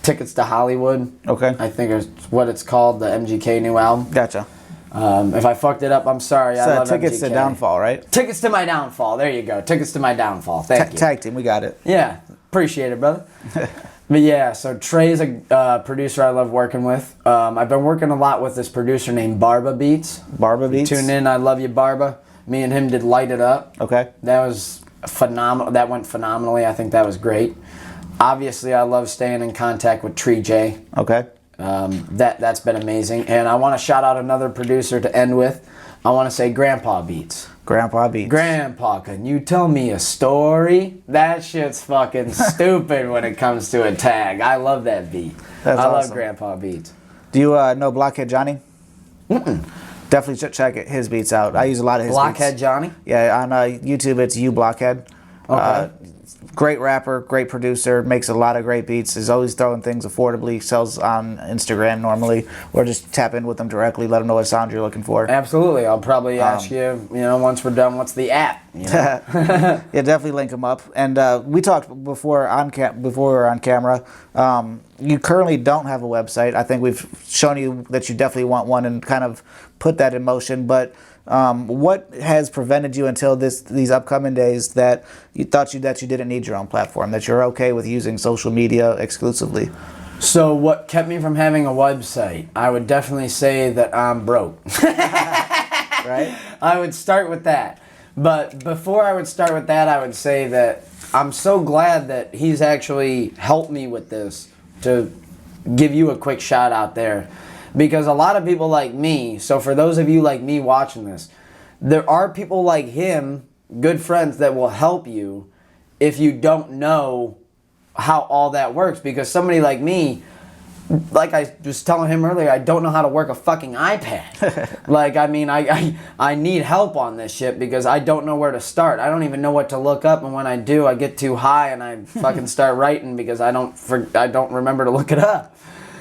Tickets to Hollywood. Okay. I think is what it's called, the MGK new album. Gotcha. If I fucked it up, I'm sorry. I love Tickets MGK. to Downfall, right? Tickets to My Downfall. There you go. Tickets to My Downfall. Thank you. Tag team, we got it. Yeah. Appreciate it, brother. But yeah, so Trey's a producer I love working with. I've been working a lot with this producer named Barba Beats. Barba Beats? Tune in. I love you, Barba. Me and him did Light It Up. Okay. That was phenomenal. That went phenomenally. I think that was great. Obviously, I love staying in contact with Tree J. Okay. That's been amazing. And I want to shout out another producer to end with. I want to say Grandpa Beats. Grandpa Beats. Grandpa, can you tell me a story? That shit's fucking stupid when it comes to a tag. I love that beat. That's I love awesome. Grandpa Beats. Do you know Blockhead Johnny? Definitely check his beats out. I use a lot of his beats. Blockhead Johnny? Yeah, on YouTube it's You Blockhead. Okay. Great rapper, great producer, makes a lot of great beats. Is always throwing things affordably, sells on Instagram normally, or just tap in with them directly, let them know what sound you're looking for. Absolutely. I'll probably ask you, once we're done, what's the app? Yeah, definitely link them up. And we talked before we were on camera. You currently don't have a website. I think we've shown you that you definitely want one and kind of put that in motion. But what has prevented you until these upcoming days that you thought that you didn't need your own platform, that you're okay with using social media exclusively? So what kept me from having a website? I would definitely say that I'm broke. Right? I would start with that. But before I would start with that, I would say that I'm so glad that he's actually helped me with this, to give you a quick shout out there. Because a lot of people like me, so for those of you like me watching this, there are people like him, good friends, that will help you if you don't know how all that works. Because somebody like me, like I was telling him earlier, I don't know how to work a fucking iPad. Like, I mean, I need help on this shit because I don't know where to start. I don't even know what to look up, and when I do, I get too high and I fucking start writing because I don't remember to look it up.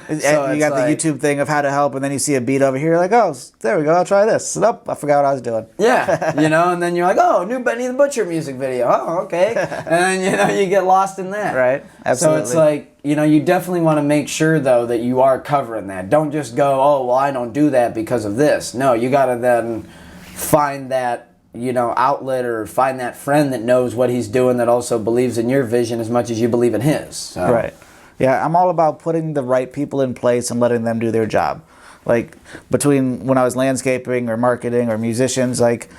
So you got the YouTube thing of how to help, and then you see a beat over here, you're like, oh, there we go, I'll try this. Nope, I forgot what I was doing. Yeah, and then you're like, oh, new Benny the Butcher music video. Oh, okay. And then, you get lost in that. Right, absolutely. So it's like, you definitely want to make sure, though, that you are covering that. Don't just go, oh, well, I don't do that because of this. No, you got to then find that, outlet, or find that friend that knows what he's doing, that also believes in your vision as much as you believe in his. So. Right. Yeah, I'm all about putting the right people in place and letting them do their job. Like, between when I was landscaping or marketing or musicians, like,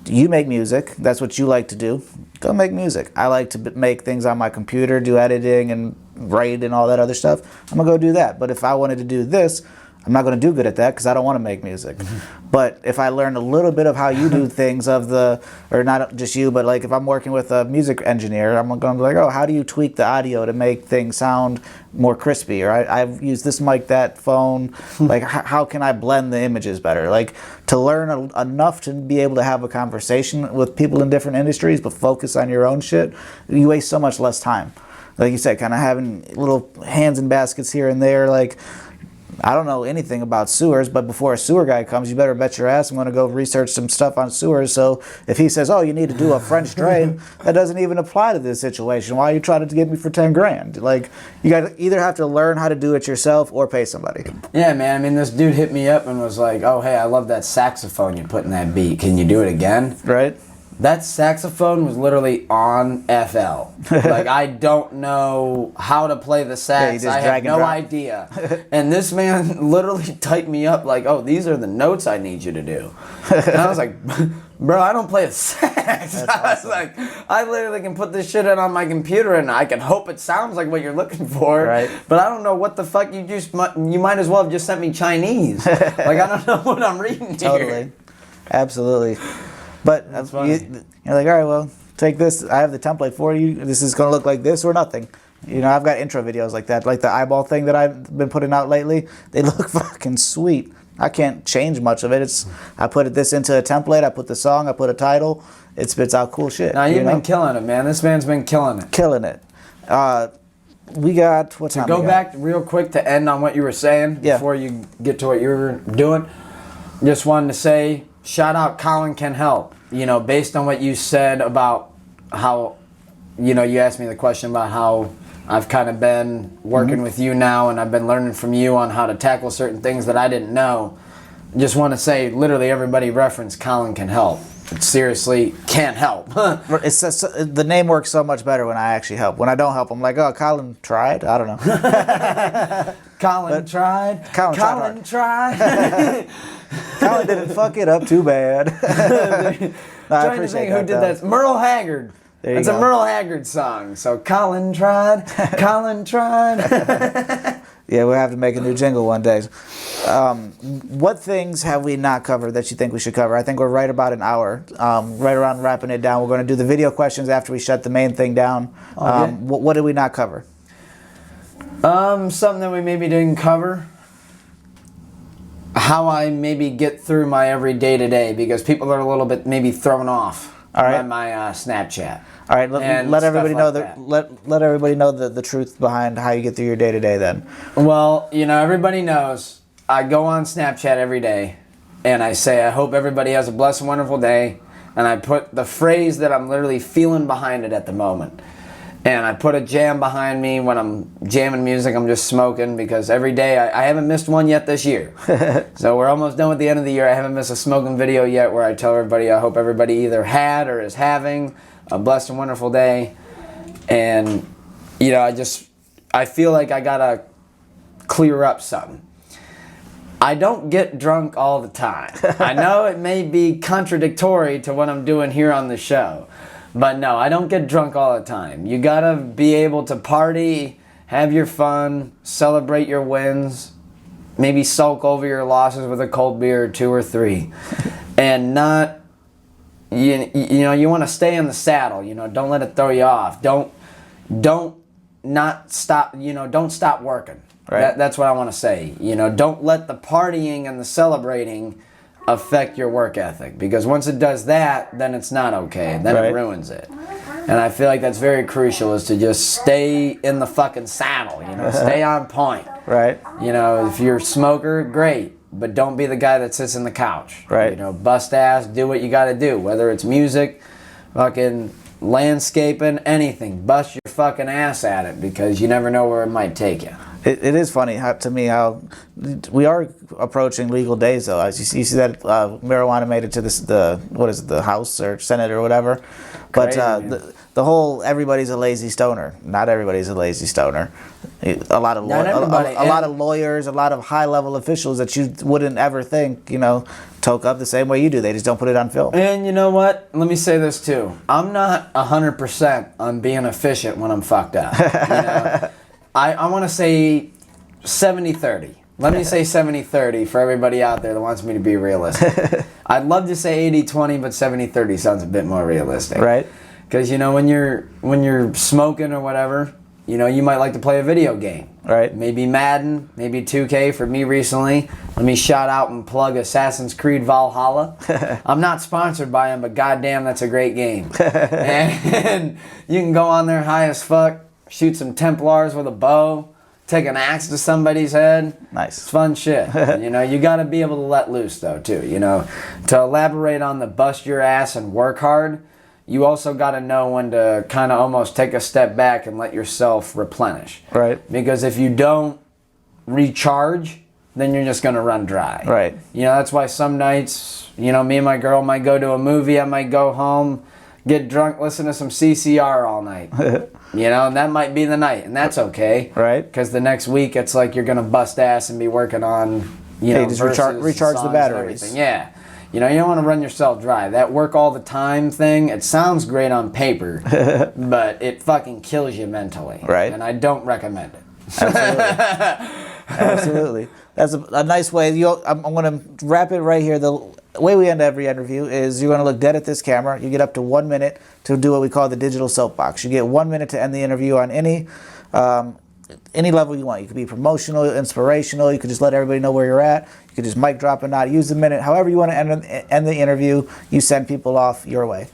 you make music. That's what you like to do. Go make music. I like to make things on my computer, do editing and write and all that other stuff. I'm going to go do that. But if I wanted to do this, I'm not going to do good at that because I don't want to make music. But if I learn a little bit of how you do things or not just you, but like if I'm working with a music engineer, I'm going to be like, oh, how do you tweak the audio to make things sound more crispy? Or I've used this mic, that phone. Like, how can I blend the images better? Like, to learn enough to be able to have a conversation with people in different industries, but focus on your own shit, you waste so much less time. Like you said, kind of having little hands in baskets here and there, like, I don't know anything about sewers, but before a sewer guy comes, you better bet your ass I'm going to go research some stuff on sewers. So if he says, oh, you need to do a French drain, that doesn't even apply to this situation. Why are you trying to get me for 10 grand? Like, you got to either have to learn how to do it yourself or pay somebody. Yeah, man. I mean, this dude hit me up and was like, oh, hey, I love that saxophone you put in that beat. Can you do it again? Right. That saxophone was literally on FL. Like, I don't know how to play the sax. I have no idea. And this man literally typed me up like, oh, these are the notes I need you to do. And I was like, bro, I don't play a sax. I was like, I literally can put this shit in on my computer and I can hope it sounds like what you're looking for. Right. But I don't know what the fuck you might as well have just sent me Chinese. Like, I don't know what I'm reading here. Totally. Absolutely. But you're like, all right, well, take this. I have the template for you. This is going to look like this or nothing. I've got intro videos like that, like the eyeball thing that I've been putting out lately. They look fucking sweet. I can't change much of it. I put this into a template. I put the song. I put a title. It spits out cool shit. Now you've been killing it, man. This man's been killing it. Killing it. We got what time? Go back real quick to end on what you were saying before you get to what you were doing. Just wanted to say, shout out Colin Can Help. You know, based on what you said about how, you know, you asked me the question about how I've kind of been working with you now, and I've been learning from you on how to tackle certain things that I didn't know. Just want to say, literally everybody reference Colin Can Help. It seriously can't help. It's just, the name works so much better when I actually help. When I don't help, I'm like, oh, Colin tried? I don't know. Colin tried. Colin tried. Colin didn't fuck it up too bad. No, I trying to think who did that. Merle Haggard. It's a Merle Haggard song. So Colin tried. Colin tried. Yeah, we'll have to make a new jingle one day. What things have we not covered that you think we should cover? I think we're right about an hour, right around wrapping it down. We're going to do the video questions after we shut the main thing down. What did we not cover? Something that we maybe didn't cover. How I maybe get through my every day-to-day, because people are a little bit maybe thrown off by my Snapchat. All right, let everybody know let everybody know the truth behind how you get through your day-to-day then. Well, you know, everybody knows I go on Snapchat every day and I say, I hope everybody has a blessed and wonderful day, and I put the phrase that I'm literally feeling behind it at the moment. And I put a jam behind me. When I'm jamming music, I'm just smoking, because every day, I haven't missed one yet this year. So we're almost done with the end of the year. I haven't missed a smoking video yet where I tell everybody I hope everybody either had or is having a blessed and wonderful day. And, you know, I feel like I gotta clear up something. I don't get drunk all the time. I know it may be contradictory to what I'm doing here on the show. But no, I don't get drunk all the time. You gotta be able to party, have your fun, celebrate your wins, maybe sulk over your losses with a cold beer or 2 or 3, and not, you know, you want to stay in the saddle. You know, don't let it throw you off. Don't not stop. You know, don't stop working. Right. That's what I want to say. You know, don't let the partying and the celebrating affect your work ethic, because once it does that, then it's not okay. Then it ruins it. And I feel like that's very crucial, is to just stay in the fucking saddle, you know, stay on point. Right. You know, if you're a smoker, great, but don't be the guy that sits in the couch. Right. You know, bust ass, do what you got to do, whether it's music, fucking landscaping, anything. Bust your fucking ass at it, because you never know where it might take you. It is funny to me how we are approaching legal days, though. As you see that marijuana made it to the House or Senate or whatever. But the whole everybody's a lazy stoner. Not everybody's a lazy stoner. A lot of lawyers, a lot of high level officials that you wouldn't ever think, you know, toke up the same way you do. They just don't put it on film. And you know what? Let me say this too. I'm not 100% on being efficient when I'm fucked up. You know? I want to say 70-30. Let me say 70-30 for everybody out there that wants me to be realistic. I'd love to say 80-20, but 70-30 sounds a bit more realistic. Right. Because, you know, when you're smoking or whatever, you know, you might like to play a video game. Right. Maybe Madden, maybe 2K for me recently. Let me shout out and plug Assassin's Creed Valhalla. I'm not sponsored by them, but goddamn, that's a great game. And you can go on there high as fuck, shoot some Templars with a bow, take an axe to somebody's head. Nice. It's fun shit. You know, you got to be able to let loose, though, too. You know, to elaborate on the bust your ass and work hard, you also got to know when to kind of almost take a step back and let yourself replenish. Right. Because if you don't recharge, then you're just going to run dry. Right. You know, that's why some nights, you know, me and my girl might go to a movie, I might go home, get drunk, listen to some CCR all night. You know, and that might be the night, and that's okay. Right. Because the next week, it's like you're going to bust ass and be working on, you know, just recharge the batteries. Yeah. You know, you don't want to run yourself dry. That work all the time thing, it sounds great on paper, but it fucking kills you mentally. Right. And I don't recommend it. Absolutely. Absolutely. That's a nice way. I'm going to wrap it right here. The way we end every interview is you're going to look dead at this camera. You get up to 1 minute to do what we call the digital soapbox. You get 1 minute to end the interview on any any level you want. You could be promotional, inspirational. You could just let everybody know where you're at. You could just mic drop and not use the minute. However you want to end the interview, you send people off your way.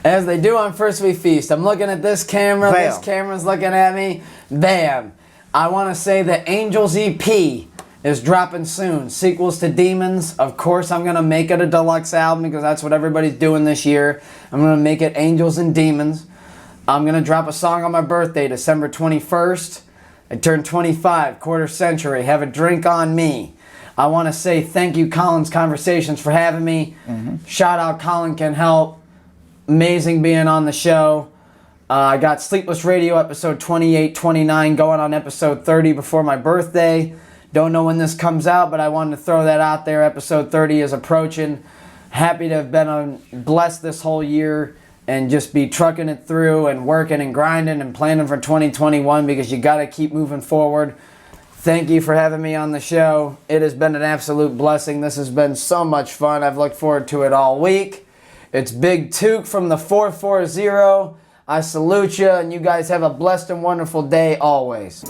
As they do on First We Feast. I'm looking at this camera. Bam. This camera's looking at me. Bam. I want to say the Angels EP is dropping soon. Sequels to Demons. Of course, I'm going to make it a deluxe album because that's what everybody's doing this year. I'm going to make it Angels and Demons. I'm going to drop a song on my birthday, December 21st. I turned 25, quarter century. Have a drink on me. I want to say thank you, Colin's Conversations, for having me. Shout out Colin Can Help. Amazing being on the show. I got Sleepless Radio episode 28, 29 going on episode 30 before my birthday. Don't know when this comes out, but I wanted to throw that out there. Episode 30 is approaching. Happy to have been blessed this whole year and just be trucking it through and working and grinding and planning for 2021 because you got to keep moving forward. Thank you for having me on the show. It has been an absolute blessing. This has been so much fun. I've looked forward to it all week. It's Big Tuke from the 440. I salute you, and you guys have a blessed and wonderful day always.